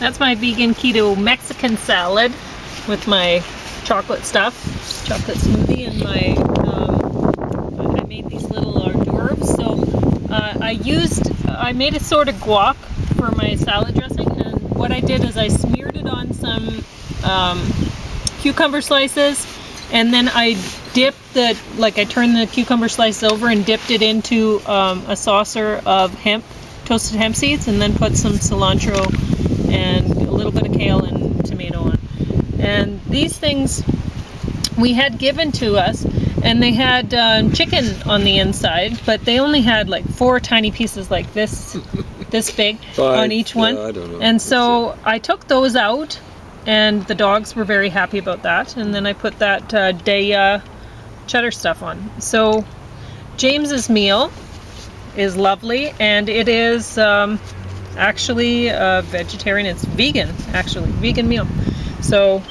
That's my vegan keto Mexican salad with my chocolate stuff, chocolate smoothie, and my I made these little hors d'oeuvres. So I made a sort of guac for my salad dressing, and what I did is I smeared it on some cucumber slices, and then I dipped I turned the cucumber slices over and dipped it into a saucer of toasted hemp seeds, and then put some cilantro and a little bit of kale and tomato on. And these things we had given to us, and they had chicken on the inside, but they only had like 4 tiny pieces like this big on each one. I don't know. And so I took those out, and the dogs were very happy about that. And then I put that Daiya cheddar stuff on. So James's meal is lovely, and it is actually vegetarian. It's vegan, actually, vegan meal. So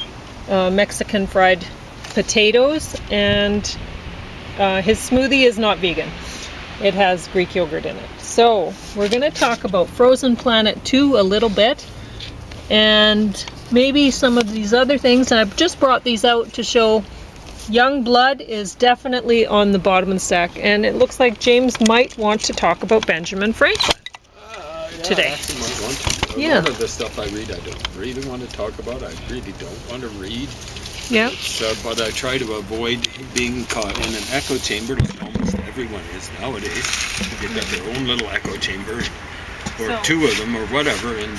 Mexican fried potatoes, and his smoothie is not vegan. It has Greek yogurt in it. So we're going to talk about Frozen Planet 2 a little bit, and maybe some of these other things. I've just brought these out to show young blood is definitely on the bottom of the stack, and it looks like James might want to talk about Benjamin Franklin today. I actually might want to. A lot of the stuff I read I don't really want to talk about. I really don't want to read. Yeah. But I try to avoid being caught in an echo chamber like almost everyone is nowadays. They've got their own little echo chamber, or 2 of them, or whatever, and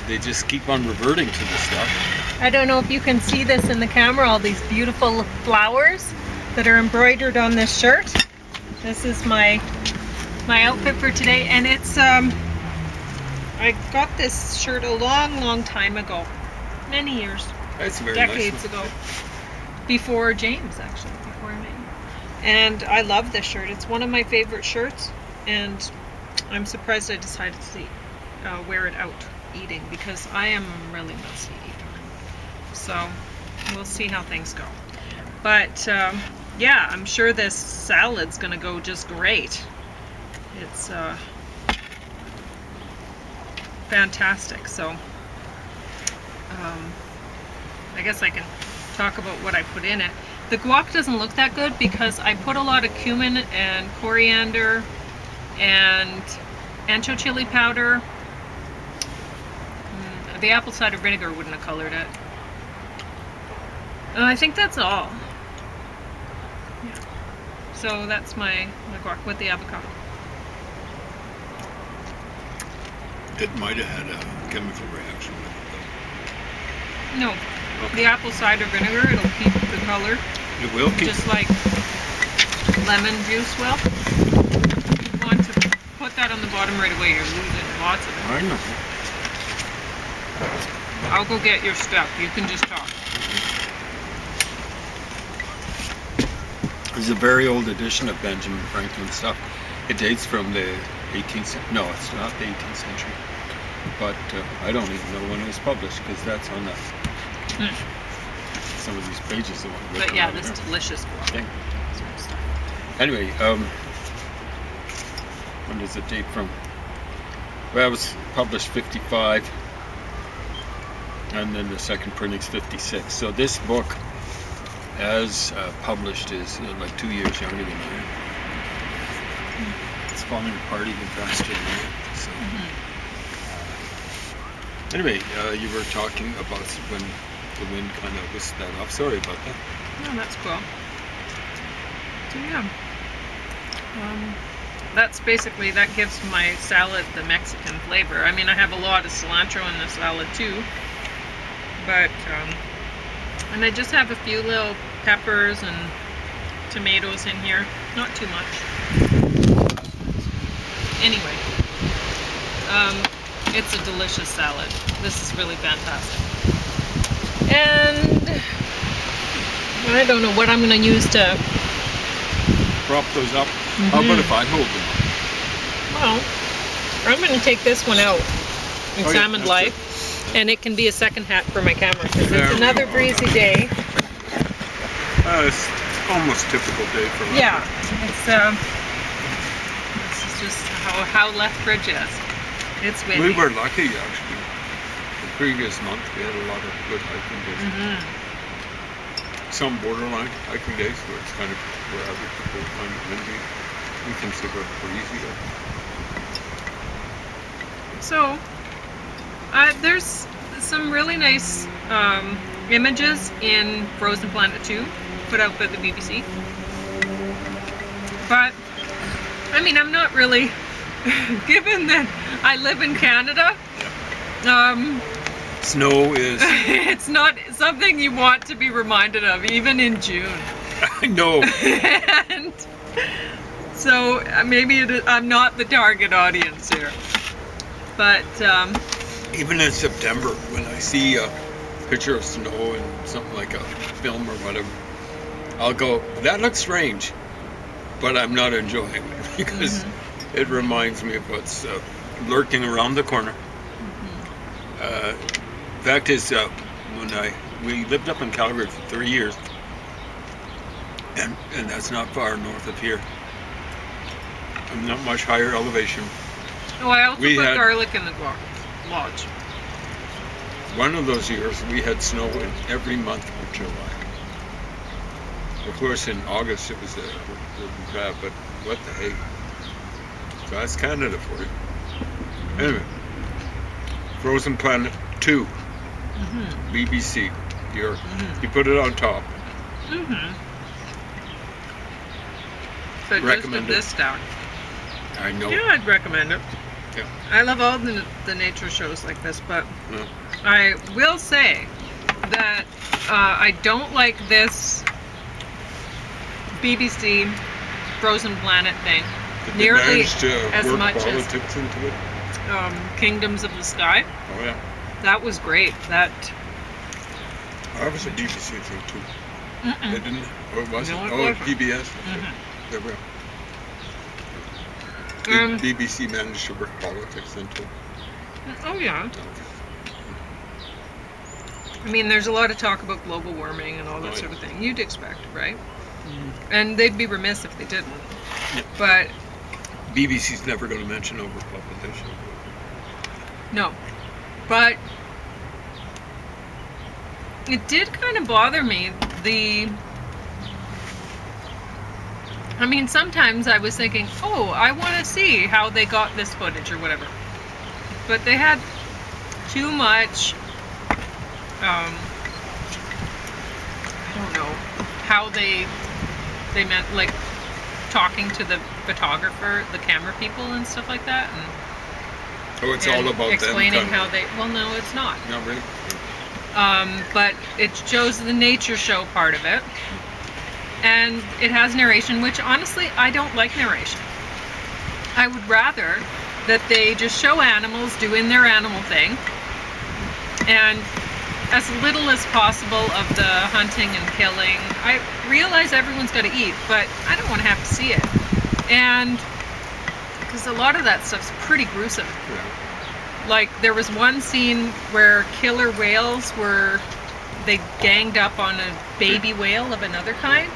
they just keep on reverting to the stuff. I don't know if you can see this in the camera, all these beautiful flowers that are embroidered on this shirt. This is my outfit for today, and it's I got this shirt a long time ago, many years. That's very decades nice. ago, before James, actually, before me. And I love this shirt. It's one of my favorite shirts, and I'm surprised I decided to wear it out eating, because I am a really messy eater. So we'll see how things go. But yeah, I'm sure this salad's gonna go just great. It's fantastic. So I guess I can talk about what I put in it. The guac doesn't look that good because I put a lot of cumin and coriander and ancho chili powder. The apple cider vinegar wouldn't have colored it. I think that's all. Yeah. So that's my guac with the avocado. It might have had a chemical reaction with it, though. No. Okay. The apple cider vinegar, it'll keep the color. It will keep. Just like lemon juice will. You want to put that on the bottom right away, you're losing lots of it. I know. I'll go get your stuff. You can just talk. There's a very old edition of Benjamin Franklin stuff. It dates from the 18th century. No, it's not the 18th century. But I don't even know when it was published, because that's on some of these pages. But yeah, this delicious guac. Okay. Anyway, when does it date from? Well, it was published 55, and then the second printing's 56. So this book, as published, is like 2 years younger than I am. It's falling apart even faster than me. So. Anyway, you were talking about when the wind kind of whisked that off. Sorry about that. No, that's cool. So yeah, that's basically, that gives my salad the Mexican flavor. I mean, I have a lot of cilantro in the salad too, but and I just have a few little peppers and tomatoes in here, not too much. Anyway, it's a delicious salad. This is really fantastic. And I don't know what I'm going to use to prop those up. How about if I hold them? Well, I'm going to take this one out, examined yeah, life, and it can be a second hat for my camera, because it's another breezy day. It's almost typical day for us. Yeah, it's this is just how Lethbridge is. It's windy. We were lucky, actually. The previous month we had a lot of good hiking days. Some borderline hiking days where it's kind of wherever people find it windy. Weekends they were breezy. So, there's some really nice images in Frozen Planet 2 put out by the BBC. But, I mean, I'm not really, given that I live in Canada, Snow is... it's not something you want to be reminded of, even in June. I know. And so maybe I'm not the target audience here. But even in September, when I see a picture of snow and something like a film or whatever, I'll go, that looks strange, but I'm not enjoying it because it reminds me of what's lurking around the corner. Fact is, when we lived up in Calgary for 3 years, and that's not far north of here. I'm not much higher elevation. Oh, I also put garlic in the guac lodge. One of those years, we had snow in every month of July. Of course, in August it was bad, but what the heck? So that's Canada for you. Anyway, Frozen Planet 2, BBC. You put it on top. So just put this down. I know. Yeah, I'd recommend it. Yeah. I love all the nature shows like this, but I will say that I don't like this BBC Frozen Planet thing nearly as much as into it? Kingdoms of the Sky. Oh yeah. That was great. That was a BBC thing too. They didn't. Or was No, it? it wasn't. PBS. There we go. Did BBC manage to work politics into it? Oh yeah. I mean, there's a lot of talk about global warming and all that sort of thing. You'd expect, right? And they'd be remiss if they didn't. Yeah. But BBC's never going to mention overpopulation. no. But it did kind of bother me. I mean, sometimes I was thinking, oh, I want to see how they got this footage or whatever. But they had too much, I don't know, how they meant, like, talking to the photographer, the camera people and stuff like that. And it's all about explaining them. how they, well, no, it's not. Not really. But it shows the nature show part of it. And it has narration, which honestly, I don't like narration. I would rather that they just show animals doing their animal thing, and as little as possible of the hunting and killing. I realize everyone's got to eat, but I don't want to have to see it. And because a lot of that stuff's pretty gruesome. Yeah. Like, there was one scene where killer whales they ganged up on a baby whale of another kind.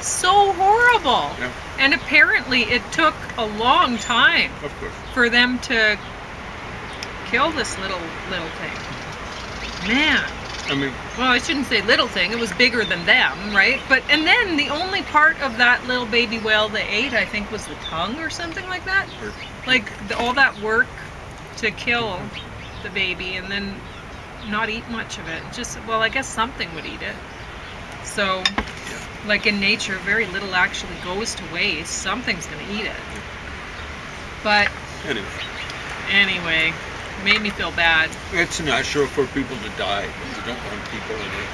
So horrible. Yeah. And apparently it took a long time for them to kill this little thing. Man. I mean, well, I shouldn't say little thing. It was bigger than them, right? And then the only part of that little baby whale they ate, I think, was the tongue or something like that. Like all that work to kill the baby and then not eat much of it. Just, well, I guess something would eat it. So, like in nature, very little actually goes to waste. Something's going to eat it. But anyway, made me feel bad. It's natural for people to die. You don't want people in it.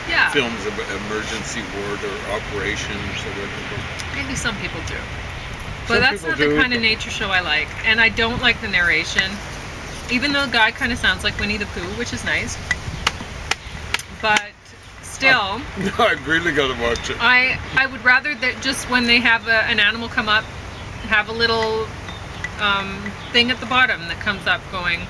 Yeah. Films of emergency ward or operations or whatever. Maybe some people do. But that's not the kind of nature show I like. And I don't like the narration. Even though the guy kind of sounds like Winnie the Pooh, which is nice. But still, I really got to watch it. I would rather that just when they have an animal come up, have a little thing at the bottom that comes up going,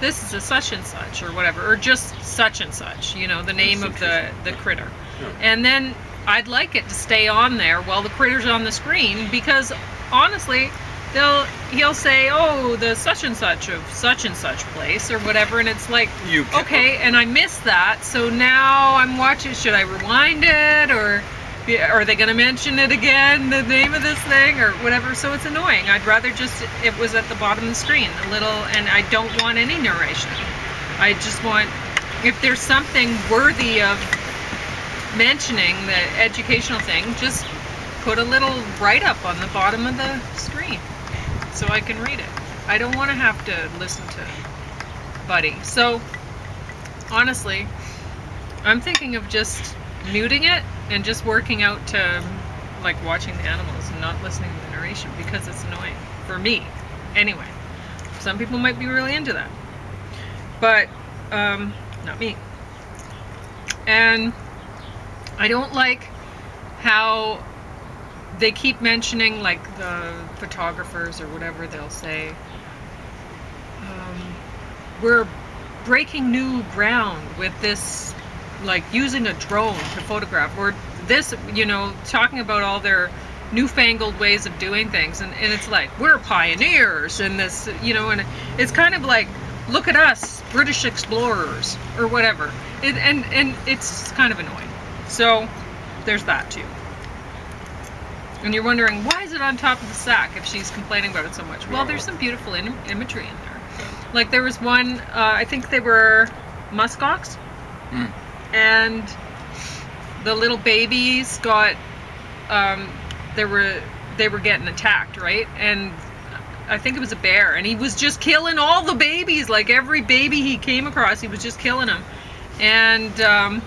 this is a such and such or whatever, or just such and such, you know, the name of the critter. Yeah. And then I'd like it to stay on there while the critter's on the screen, because honestly, he'll say, oh, the such and such of such and such place or whatever, and it's like, okay, and I missed that, so now I'm watching, should I rewind it, or are they going to mention it again, the name of this thing, or whatever? So it's annoying. I'd rather just, it was at the bottom of the screen, a little, and I don't want any narration. I just want, if there's something worthy of mentioning, the educational thing, just put a little write-up on the bottom of the screen so I can read it. I don't want to have to listen to Buddy. So honestly, I'm thinking of just muting it and just working out to like watching the animals and not listening to the narration, because it's annoying for me anyway. Some people might be really into that, but not me. And I don't like how they keep mentioning, like, the photographers or whatever, they'll say, we're breaking new ground with this, like, using a drone to photograph, or this, you know, talking about all their newfangled ways of doing things, and it's like, we're pioneers in this, you know, and it's kind of like, look at us, British explorers, or whatever, and it's kind of annoying. So there's that too. And you're wondering, why is it on top of the sack if she's complaining about it so much? Well, there's some beautiful imagery in there. Like, there was one, I think they were muskox, and the little babies got, they were getting attacked, right? And I think it was a bear, and he was just killing all the babies. Like, every baby he came across, he was just killing them. And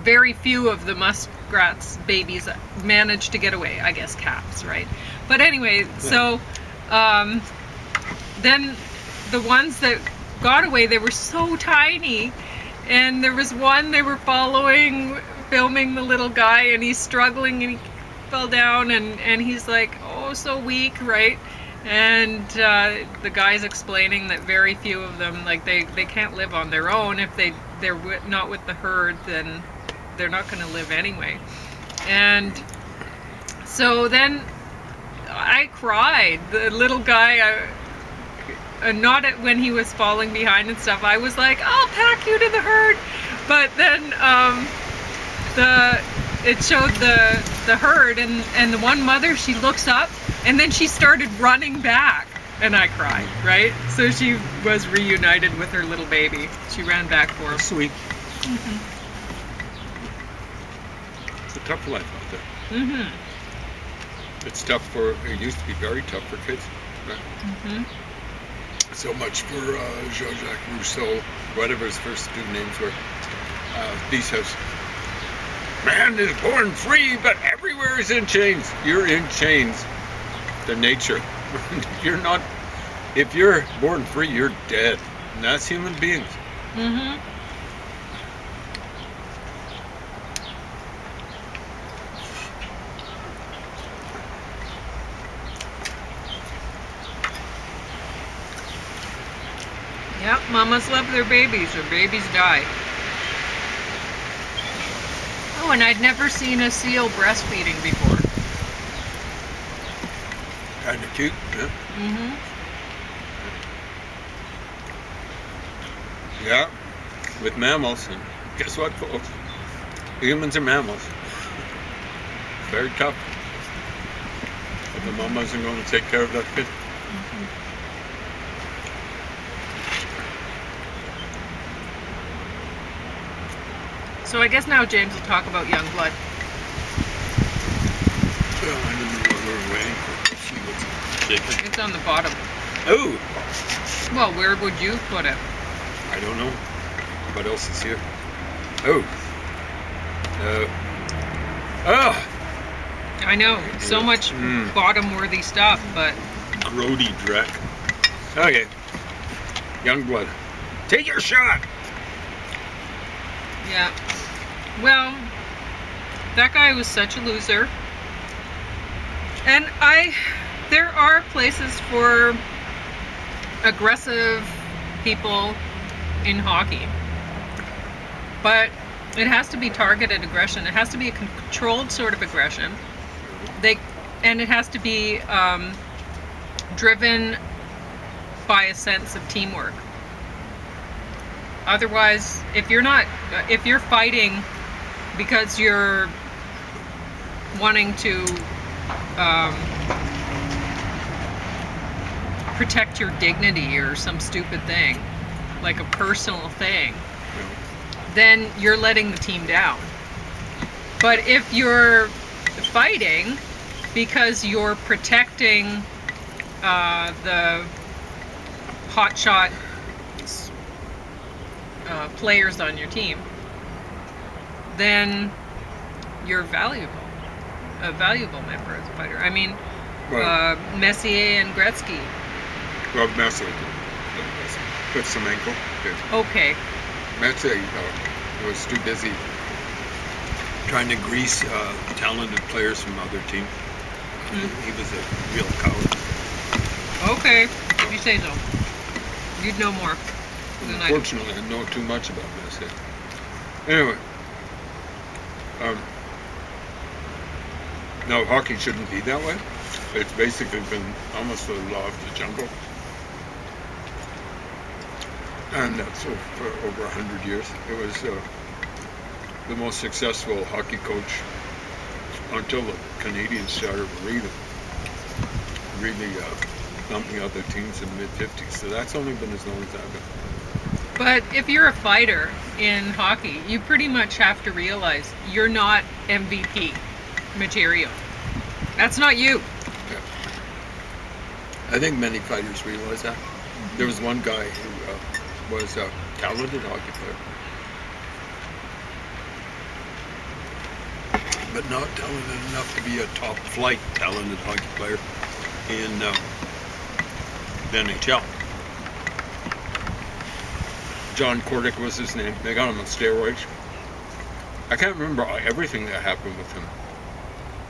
very few of the muskrat's babies managed to get away. I guess calves, right? But anyway, so then the ones that got away, they were so tiny, and there was one they were following, filming the little guy, and he's struggling, and he fell down, and he's like, oh, so weak, right? And the guy's explaining that very few of them, like, they can't live on their own. If they're not with the herd, then they're not going to live anyway. And so then I cried. The little guy, not when he was falling behind and stuff, I was like, I'll pack you to the herd. But then it showed the herd, and the one mother, she looks up, and then she started running back, and I cried, right? So she was reunited with her little baby. She ran back for him. Sweet. Mm-hmm. It's a tough life out there. Mm-hmm. It's tough it used to be very tough for kids. Right? Mm-hmm. So much for Jean-Jacques Rousseau, whatever his first two names were. These house. Man is born free, but everywhere is in chains. You're in chains to nature. If you're born free, you're dead. And that's human beings. Mm-hmm. Yep, mamas love their babies, or babies die. Oh, and I'd never seen a seal breastfeeding before. Kind of cute, yeah. Mm-hmm. Yeah, with mammals. And guess what, folks? Humans are mammals. Very tough. But the mama isn't going to take care of that kid. Mm-hmm. So I guess now James will talk about young blood. Well, I don't know what we're waiting for. See what's shaking. It's on the bottom. Oh! Well, where would you put it? I don't know. What else is here? Oh! Oh! I know, so much bottom-worthy stuff, but... Grody dreck. Okay. Young blood. Take your shot! Yeah. Well, that guy was such a loser. And there are places for aggressive people in hockey. But it has to be targeted aggression. It has to be a controlled sort of aggression. and it has to be driven by a sense of teamwork. Otherwise, if you're fighting because you're wanting to protect your dignity or some stupid thing, like a personal thing, then you're letting the team down. But if you're fighting because you're protecting the hotshot players on your team, then you're a valuable member as a fighter. I mean, Well, Messier and Gretzky. well, Messier with some ankle. Okay. Messier was too busy trying to grease talented players from other teams. He was a real coward. Okay, if you say so. You'd know more than I do. Unfortunately, I know too much about Messier. Anyway, no, hockey shouldn't be that way. It's basically been almost the law of the jungle. And that's for over 100 years. It was the most successful hockey coach until the Canadians started really thumping other teams in the mid-50s. So that's only been as long as I've been. But if you're a fighter in hockey, you pretty much have to realize you're not MVP material. That's not you. Yeah. I think many fighters realize that. There was one guy who was a talented hockey player, but not talented enough to be a top flight talented hockey player in the NHL. John Kordic was his name. They got him on steroids. I can't remember everything that happened with him.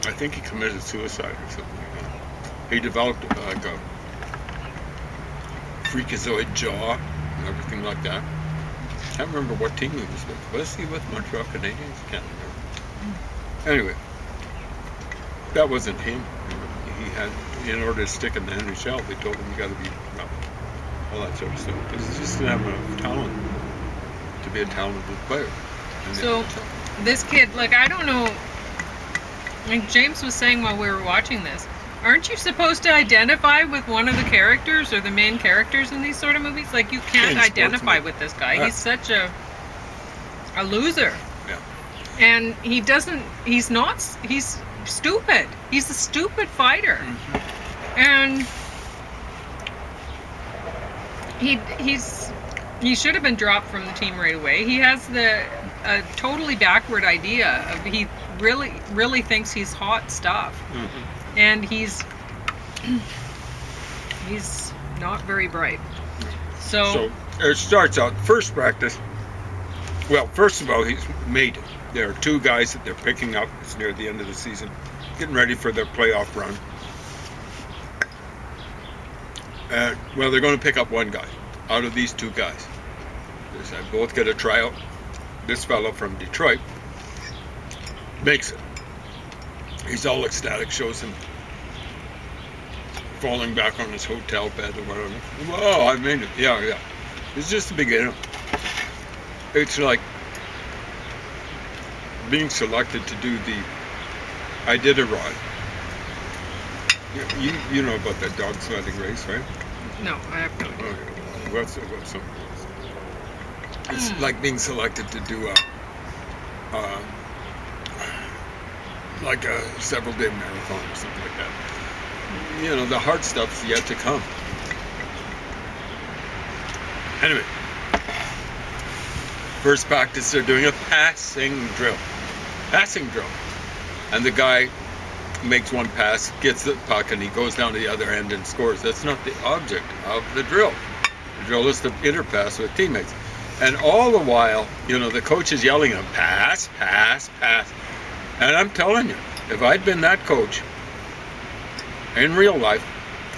I think he committed suicide or something like that. He developed like a freakazoid jaw and everything like that. I can't remember what team he was with. Was he with Montreal Canadiens? I can't remember. Anyway, that wasn't him. He had, in order to stick in the NHL, they told him you got to be all that sort of stuff. Because he just didn't have enough talent to be a talented player. So this kid, like, I don't know, like James was saying while we were watching this, aren't you supposed to identify with one of the characters or the main characters in these sort of movies? Like, you can't identify with this guy. Yeah. He's such a loser. Yeah. And he's stupid. He's a stupid fighter. And he should have been dropped from the team right away. He has a totally backward idea of, he really thinks he's hot stuff. And he's not very bright. So it starts out, first practice. Well, first of all, he's made it. There are two guys that they're picking up. It's near the end of the season, getting ready for their playoff run. Well, they're going to pick up one guy out of these two guys. They both get a tryout. This fellow from Detroit makes it. He's all ecstatic, shows him falling back on his hotel bed or whatever. Whoa, I made it. Yeah. It's just the beginning. It's like being selected to do the Iditarod. You know about that dog sledding race, right? no, I have no idea. Okay. What's it's like being selected to do like a several-day marathon or something like that. You know, the hard stuff's yet to come. Anyway, first practice, they're doing a passing drill. And the guy makes one pass, gets the puck, and he goes down to the other end and scores. That's not the object of the drill. The drill is to interpass with teammates. And all the while, you know, the coach is yelling at him, pass, pass, pass. And I'm telling you, if I'd been that coach in real life,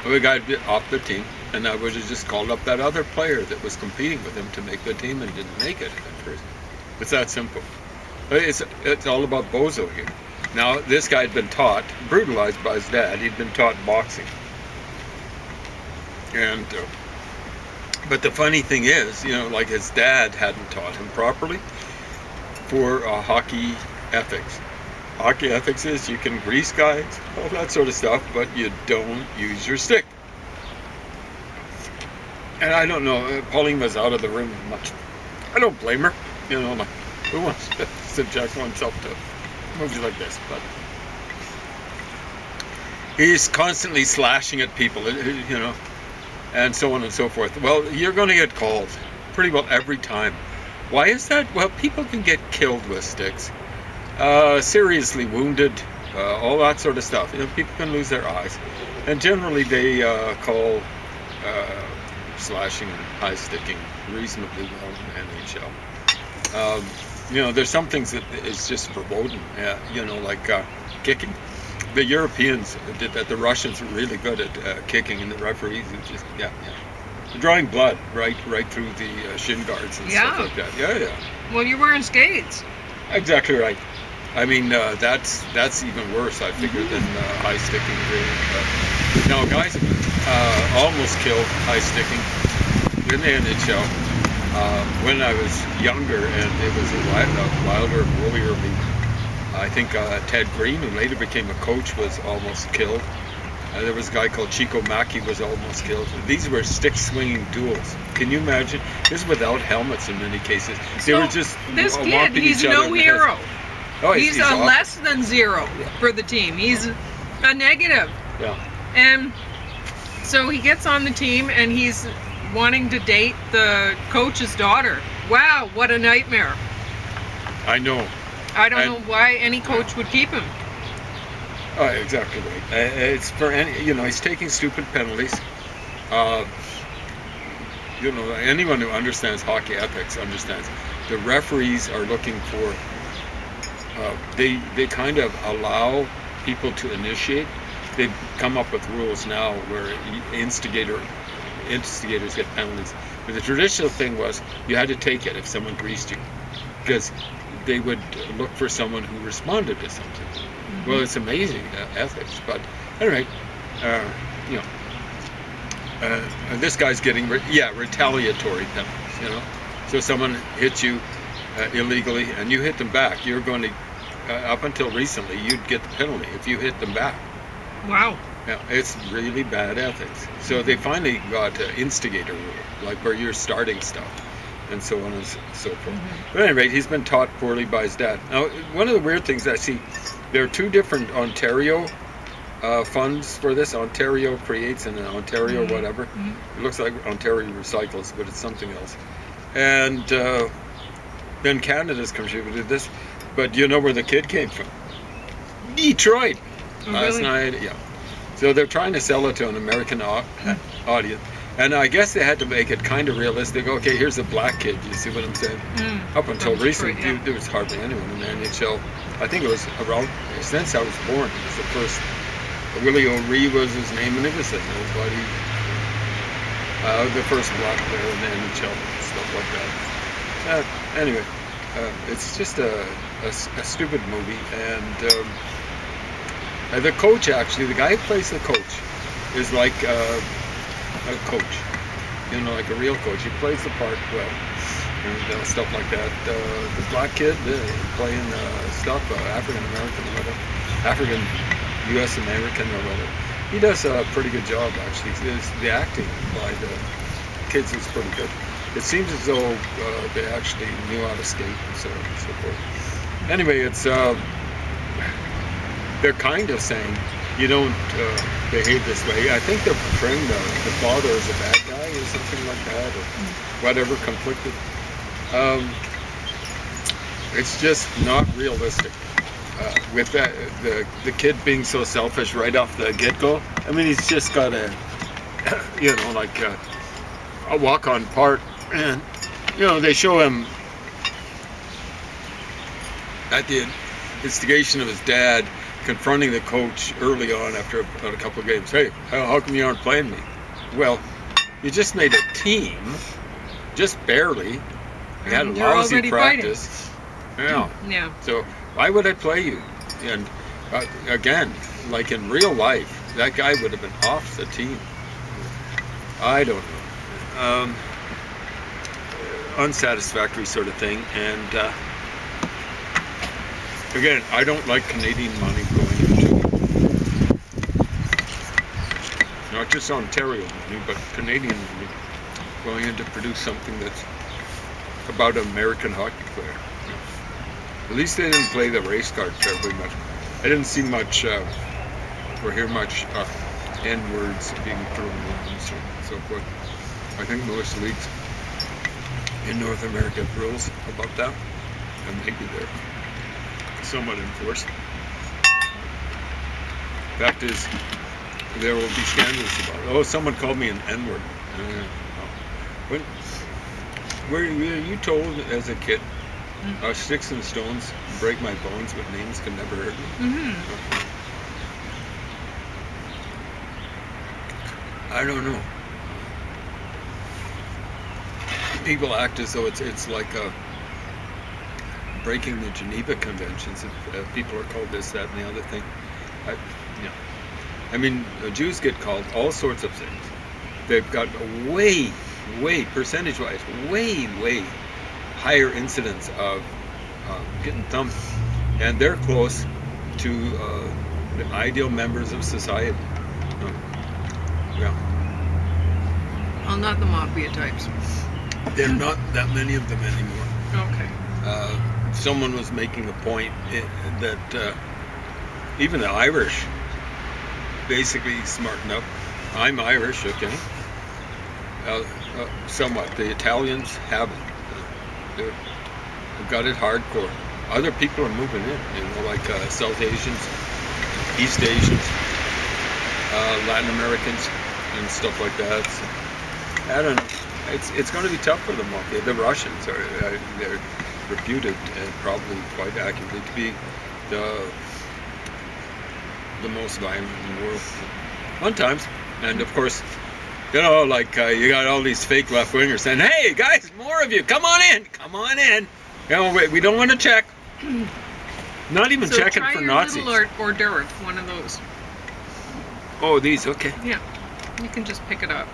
I would have got off the team, and I would have just called up that other player that was competing with him to make the team and didn't make it at first. It's that simple. It's all about bozo here. Now, this guy had been taught, brutalized by his dad. He'd been taught boxing. And, but the funny thing is, like his dad hadn't taught him properly for hockey ethics. Hockey ethics is you can grease guys, all that sort of stuff, but you don't use your stick. And I don't know, Pauline was out of the room much. I don't blame her. Like, who wants to subject oneself to movies like this? But he's constantly slashing at people, and so on and so forth. Well, you're going to get called pretty well every time. Why is that? Well, people can get killed with sticks, seriously wounded, all that sort of stuff. People can lose their eyes, and generally they call slashing and high sticking reasonably well in NHL. There's some things that is just verboten, like kicking. The Europeans did that. The Russians were really good at kicking, and the referees would just drawing blood right through the shin guards and stuff like that. Yeah. Well, you're wearing skates. Exactly right. I mean, that's even worse, I figure, than high sticking. Now, guys almost killed high sticking in the NHL when I was younger, and it was a wilder, woollier league. I think Ted Green, who later became a coach, was almost killed. There was a guy called Chico Mackey was almost killed. These were stick-swinging duels. Can you imagine? This is without helmets in many cases. They were just this kid, he's no hero. Oh, he's a awful. less than zero for the team. He's a negative. Yeah. And so he gets on the team, and he's wanting to date the coach's daughter. Wow, what a nightmare. I know. I don't know why any coach would keep him. Oh, exactly right. It's for any, he's taking stupid penalties. Anyone who understands hockey ethics understands the referees are looking for. They kind of allow people to initiate. They've come up with rules now where instigators get penalties. But the traditional thing was you had to take it if someone greased you, because they would look for someone who responded to something. Mm-hmm. Well, it's amazing ethics, but anyway, this guy's getting retaliatory penalties. So someone hits you illegally, and you hit them back. You're going to, up until recently, you'd get the penalty if you hit them back. Wow. Yeah, it's really bad ethics. So they finally got an instigator rule, like where you're starting stuff, and so on and so forth. Mm-hmm. But at any rate, he's been taught poorly by his dad. Now, one of the weird things I see, there are two different Ontario funds for this. Ontario Creates and Ontario whatever. Mm-hmm. It looks like Ontario Recycles, but it's something else. And then Canada's contributed this. But do you know where the kid came from? Detroit. Last night, yeah. So they're trying to sell it to an American audience. And I guess they had to make it kind of realistic. Okay, here's a black kid. You see what I'm saying? Up until recently, there was hardly anyone in the NHL. I think it was around, since I was born, it was the first. Willie O'Ree was his name, and it was a nobody. The first black player in the NHL, stuff like that. Anyway, it's just a stupid movie. And the coach, actually, the guy who plays the coach is like a coach, like a real coach. He plays the part well, and stuff like that. The black kid playing stuff, African American or whatever, African U.S. American or whatever. He does a pretty good job, actually. The acting by the kids is pretty good. It seems as though they actually knew how to skate and so on and so forth. Anyway, it's they're kind of saying you don't behave this way. I think they're portraying the father as a bad guy or something like that, or whatever, conflicted. It's just not realistic. With that, the kid being so selfish right off the get-go. I mean, he's just got a walk-on part, and they show him at the instigation of his dad confronting the coach early on after a couple of games. Hey, how come you aren't playing me? Well, you just made a team, just barely. You had a lousy practice. Yeah. Yeah. So why would I play you? And Again, like in real life, that guy would have been off the team. I don't know. Unsatisfactory sort of thing. And again, I don't like Canadian money going into, not just Ontario money, but Canadian money going in to produce something that's about an American hockey player. At least they didn't play the race card terribly much. I didn't see much or hear much N-words being thrown around and so forth. I think most leagues in North America have rules about that, and maybe they're somewhat enforced. Fact is, there will be scandals about it. Oh, someone called me an N-word. Were you told as a kid, sticks and stones break my bones, but names can never hurt me? Mm-hmm. I don't know. People act as though it's like breaking the Geneva Conventions. If people are called this, that, and the other thing. I mean, Jews get called all sorts of things. They've got a way, percentage-wise, way higher incidence of getting thumped, and they're close to the ideal members of society. Yeah. Well, not the mafia types. There are not that many of them anymore. Okay. Someone was making a point that even the Irish basically smarten up. I'm Irish, okay? Somewhat. The Italians haven't. They've got it hardcore. Other people are moving in, like South Asians, East Asians, Latin Americans, and stuff like that. So, I don't know. It's going to be tough for them. The Russians they're reputed, and probably quite accurately, to be the most violent in the world. Fun times. And of course, you got all these fake left-wingers saying, "Hey guys, more of you, come on in. We don't want to check." Not even checking for Nazis. So try your little hors d'oeuvre, one of those. Oh, these, okay. Yeah, you can just pick it up.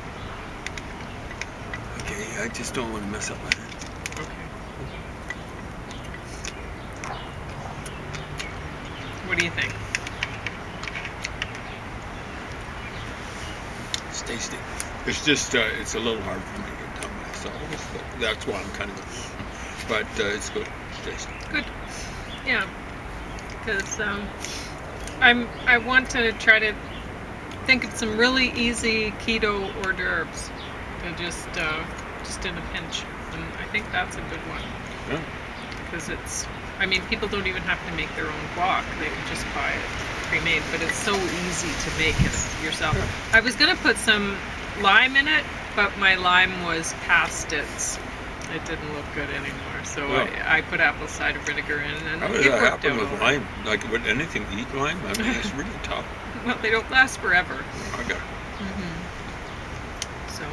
Okay, I just don't want to mess up my hand. Okay. What do you think? It's tasty. It's just, it's a little hard for me to get done myself. That's why I'm kind of, but it's good. It's tasty. Good. Yeah. Because I want to try to think of some really easy keto hors d'oeuvres. Just in a pinch. And I think that's a good one. Yeah. Because people don't even have to make their own guac. They can just buy it pre-made, but it's so easy to make it yourself. Yeah. I was going to put some lime in it, but my lime was past its. It didn't look good anymore, so I put apple cider vinegar in, and How does it that worked happen out. with lime? Like, would anything eat lime? I mean, it's really tough. Well, they don't last forever. Okay. Mm-hmm. So.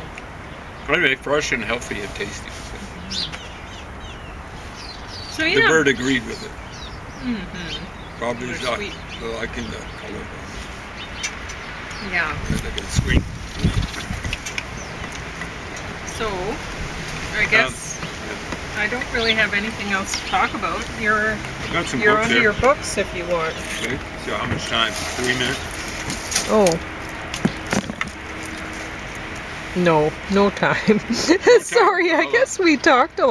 Anyway, fresh and healthy and tasty. So yeah. The bird agreed with it. Mm-hmm. Probably They're not sweet. liking the color. Yeah. They get sweet. So, I guess I don't really have anything else to talk about. You're Got some You're books onto there. your books if you want. Okay. So how much time? 3 minutes? Oh. No time. Sorry, I guess we talked a